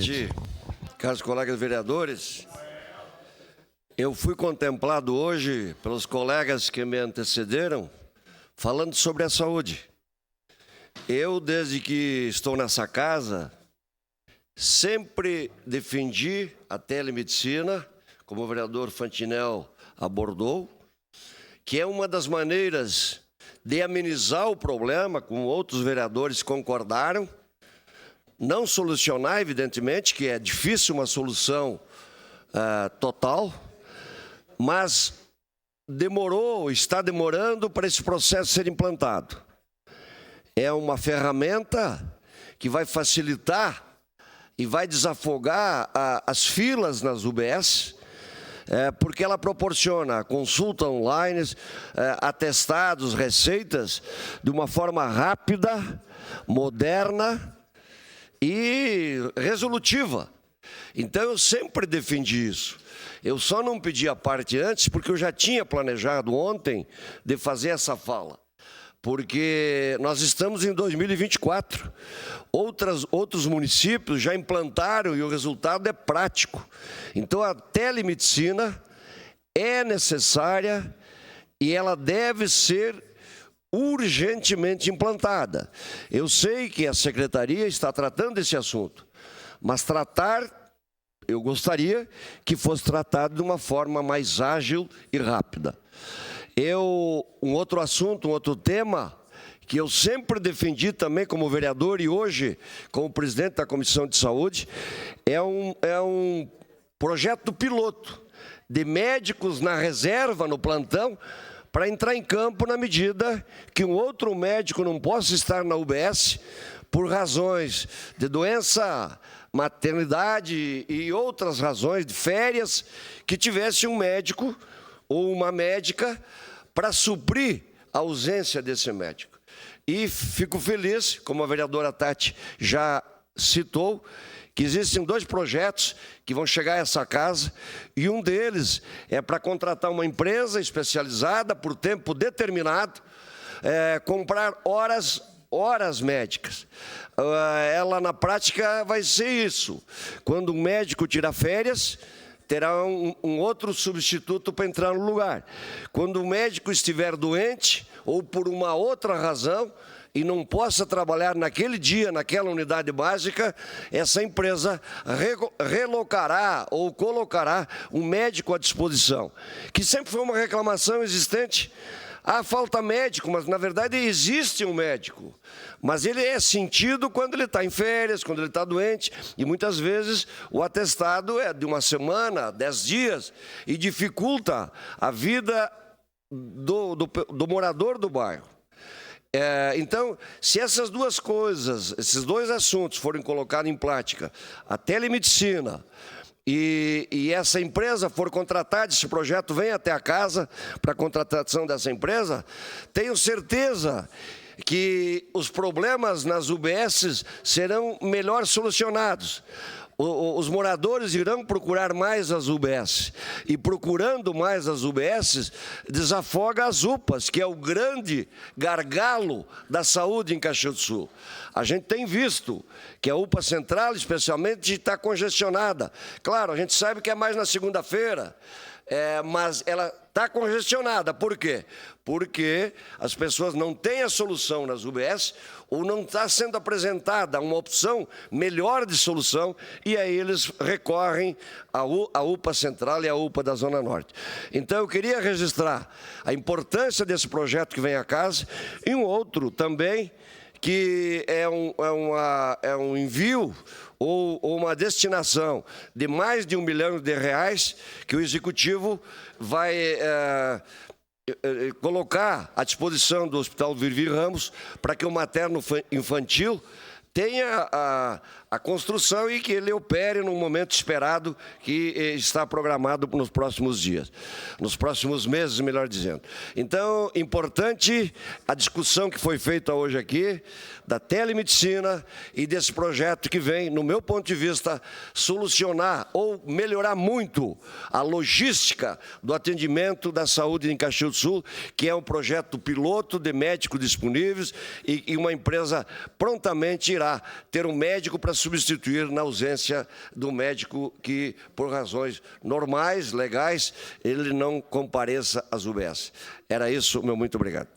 tarde, caros colegas vereadores. Eu fui contemplado hoje pelos colegas que me antecederam, falando sobre a saúde. Eu, desde que estou nessa casa, sempre defendi a telemedicina, como o vereador Fantinel abordou, que é uma das maneiras de amenizar o problema, como outros vereadores concordaram, não solucionar, evidentemente, que é difícil uma solução total, mas demorou, está demorando para esse processo ser implantado. É uma ferramenta que vai facilitar e vai desafogar as filas nas UBS, porque ela proporciona consulta online, atestados, receitas, de uma forma rápida, moderna e resolutiva. Então, eu sempre defendi isso. Eu só não pedi a parte antes porque eu já tinha planejado ontem de fazer essa fala. Porque nós estamos em 2024. Outros municípios já implantaram e o resultado é prático. Então, a telemedicina é necessária e ela deve ser urgentemente implantada. Eu sei que a Secretaria está tratando desse assunto, mas eu gostaria que fosse tratado de uma forma mais ágil e rápida. Um outro assunto, um outro tema, que eu sempre defendi também como vereador e hoje como presidente da Comissão de Saúde, é um projeto piloto de médicos na reserva, no plantão, para entrar em campo na medida que um outro médico não possa estar na UBS por razões de doença, maternidade e outras razões, de férias, que tivesse um médico ou uma médica para suprir a ausência desse médico. E fico feliz, como a vereadora Tati já citou, que existem 2 projetos que vão chegar a essa casa, e um deles é para contratar uma empresa especializada por tempo determinado, comprar horas médicas. Ela, na prática, vai ser isso. Quando um médico tirar férias, terá um outro substituto para entrar no lugar. Quando o médico estiver doente, ou por uma outra razão, e não possa trabalhar naquele dia, naquela unidade básica, essa empresa relocará ou colocará um médico à disposição. Que sempre foi uma reclamação existente. Falta médico, mas na verdade existe um médico. Mas ele é sentido quando ele está em férias, quando ele está doente. E muitas vezes o atestado é de 1 semana, 10 dias, e dificulta a vida do morador do bairro. Então, se essas 2 coisas, esses 2 assuntos forem colocados em prática, a telemedicina e essa empresa for contratada, esse projeto vem até a casa para a contratação dessa empresa, tenho certeza que os problemas nas UBSs serão melhor solucionados. Os moradores irão procurar mais as UBS. E procurando mais as UBS, desafoga as UPAs, que é o grande gargalo da saúde em Caxias do Sul. A gente tem visto que a UPA Central, especialmente, está congestionada. Claro, a gente sabe que é mais na segunda-feira, mas ela está congestionada. Por quê? Porque as pessoas não têm a solução nas UBS ou não está sendo apresentada uma opção melhor de solução e aí eles recorrem à UPA Central e à UPA da Zona Norte. Então, eu queria registrar a importância desse projeto que vem à casa e um outro também, que é um envio ou uma destinação de mais de R$1 milhão que o Executivo vai colocar à disposição do Hospital Virvir Ramos para que o materno-infantil tenha a construção e que ele opere no momento esperado que está programado nos próximos dias, nos próximos meses, melhor dizendo. Então, importante a discussão que foi feita hoje aqui, da telemedicina e desse projeto que vem, no meu ponto de vista, solucionar ou melhorar muito a logística do atendimento da saúde em Caxias do Sul, que é um projeto piloto de médicos disponíveis e uma empresa prontamente irá ter um médico para substituir na ausência do médico que, por razões normais, legais, ele não compareça às UBS. Era isso, meu muito obrigado.